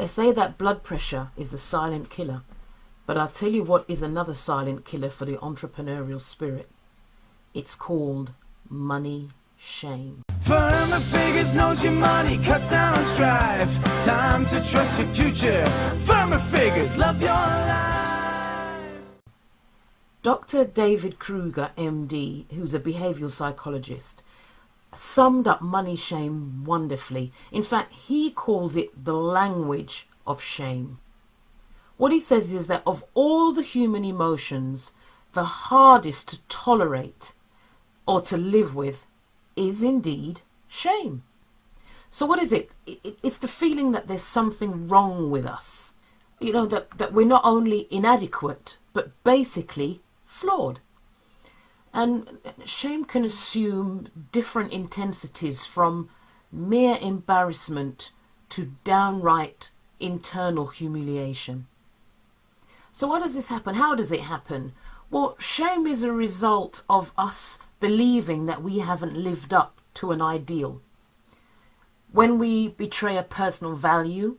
They say that blood pressure is the silent killer, but I'll tell you what is another silent killer for the entrepreneurial spirit. It's called money shame. Firm of figures knows your money, cuts down on strife. Time to trust your future. Firm of figures, love your life. Dr. David Kruger, MD, who's a behavioural psychologist, summed up money shame wonderfully. In fact, he calls it the language of shame. What he says is that of all the human emotions, the hardest to tolerate or to live with is indeed shame. So what is it? It's the feeling that there's something wrong with us. You know, that we're not only inadequate, but basically flawed. And shame can assume different intensities, from mere embarrassment to downright internal humiliation. So what does this happen? How does it happen? Well, shame is a result of us believing that we haven't lived up to an ideal. When we betray a personal value,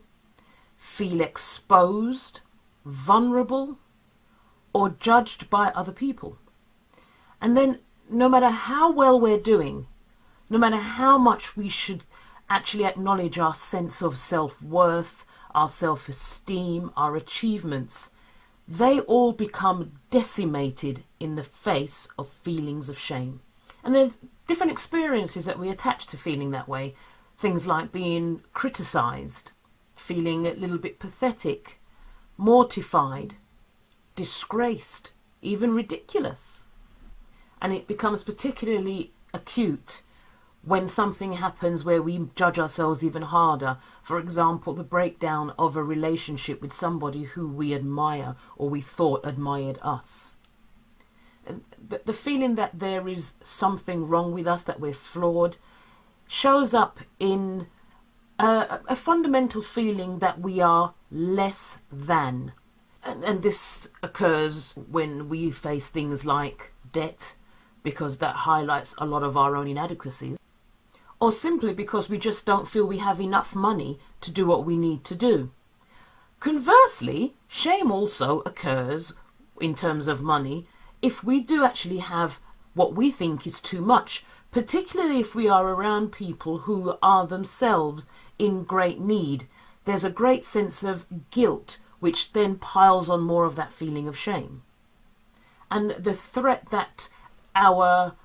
feel exposed, vulnerable, or judged by other people. And then no matter how well we're doing, no matter how much we should actually acknowledge our sense of self-worth, our self-esteem, our achievements, they all become decimated in the face of feelings of shame. And there's different experiences that we attach to feeling that way. Things like being criticised, feeling a little bit pathetic, mortified, disgraced, even ridiculous. And it becomes particularly acute when something happens where we judge ourselves even harder. For example, the breakdown of a relationship with somebody who we admire or we thought admired us. The feeling that there is something wrong with us, that we're flawed, shows up in a fundamental feeling that we are less than. And this occurs when we face things like debt, because that highlights a lot of our own inadequacies, or simply because we just don't feel we have enough money to do what we need to do. Conversely, shame also occurs in terms of money if we do actually have what we think is too much, particularly if we are around people who are themselves in great need. There's a great sense of guilt, which then piles on more of that feeling of shame. And the threat that our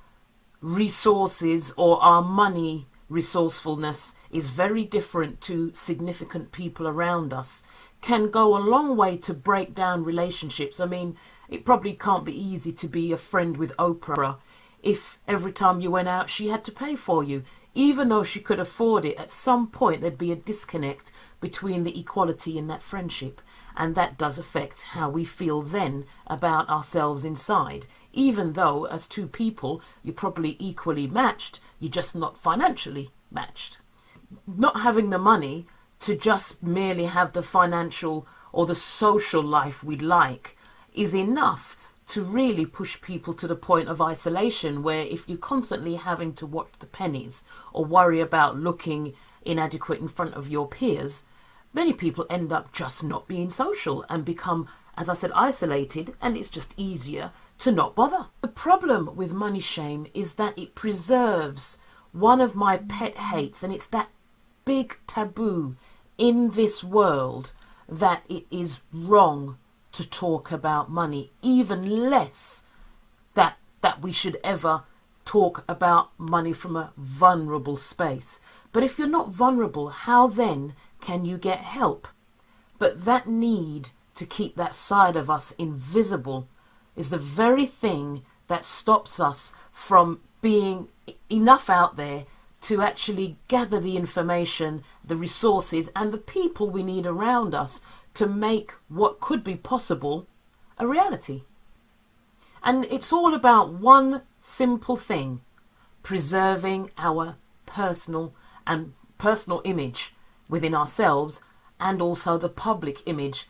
resources or our money resourcefulness is very different to significant people around us can go a long way to break down relationships. I mean, it probably can't be easy to be a friend with Oprah if every time you went out she had to pay for you. Even though she could afford it, at some point there'd be a disconnect between the equality in that friendship, and that does affect how we feel then about ourselves inside. Even though as two people you're probably equally matched, you're just not financially matched. Not having the money to just merely have the financial or the social life we'd like is enough to really push people to the point of isolation, where if you're constantly having to watch the pennies or worry about looking inadequate in front of your peers, many people end up just not being social and become, as I said, isolated, and it's just easier to not bother. The problem with money shame is that it preserves one of my pet hates, and it's that big taboo in this world that it is wrong to talk about money, even less that we should ever talk about money from a vulnerable space. But if you're not vulnerable, how then can you get help? But that need to keep that side of us invisible is the very thing that stops us from being enough out there to actually gather the information, the resources, and the people we need around us to make what could be possible a reality. And it's all about one simple thing: preserving our personal image within ourselves, and also the public image.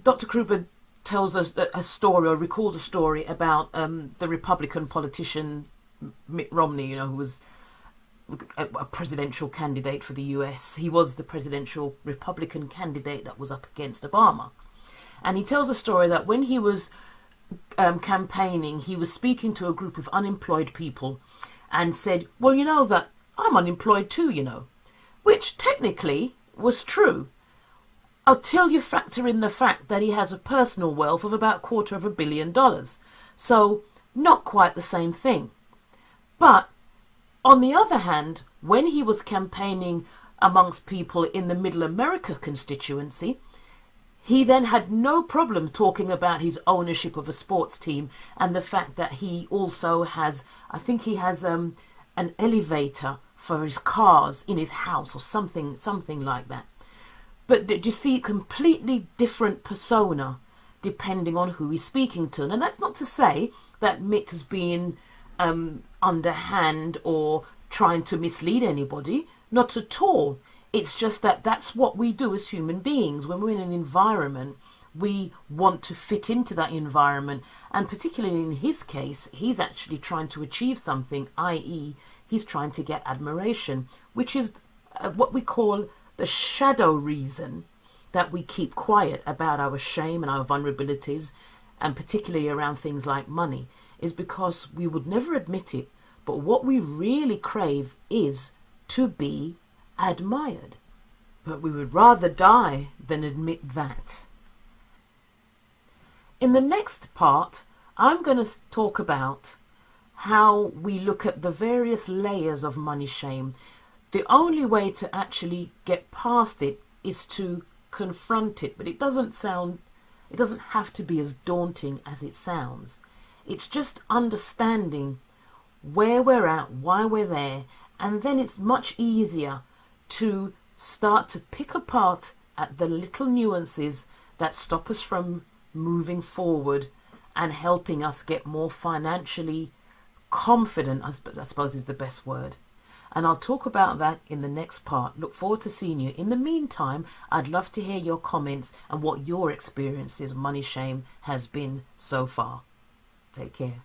Dr. Kruger tells us a story, or recalls a story about the Republican politician Mitt Romney, who was a presidential candidate for the US. He was the presidential Republican candidate that was up against Obama. And he tells a story that when he was campaigning, he was speaking to a group of unemployed people and said, well, you know that I'm unemployed too, you know, which technically was true until you factor in the fact that he has a personal wealth of about $250 million. So not quite the same thing. But on the other hand, when he was campaigning amongst people in the Middle America constituency, he then had no problem talking about his ownership of a sports team and the fact that he also has, I think he has an elevator for his cars in his house or something like that. But did you see, completely different persona depending on who he's speaking to. And that's not to say that Mitt is being underhand or trying to mislead anybody. Not at all. It's just that that's what we do as human beings. When we're in an environment, we want to fit into that environment. And particularly in his case, he's actually trying to achieve something, i.e. he's trying to get admiration, which is what we call the shadow reason that we keep quiet about our shame and our vulnerabilities, and particularly around things like money, is because we would never admit it. But what we really crave is to be admired. But we would rather die than admit that. In the next part, I'm going to talk about how we look at the various layers of money shame. The only way to actually get past it is to confront it, but it doesn't have to be as daunting as it sounds. It's just understanding where we're at, why we're there, and then it's much easier to start to pick apart at the little nuances that stop us from moving forward and helping us get more financially confident, I suppose is the best word. And I'll talk about that in the next part. Look forward to seeing you. In the meantime, I'd love to hear your comments and what your experiences of money shame has been so far. Take care.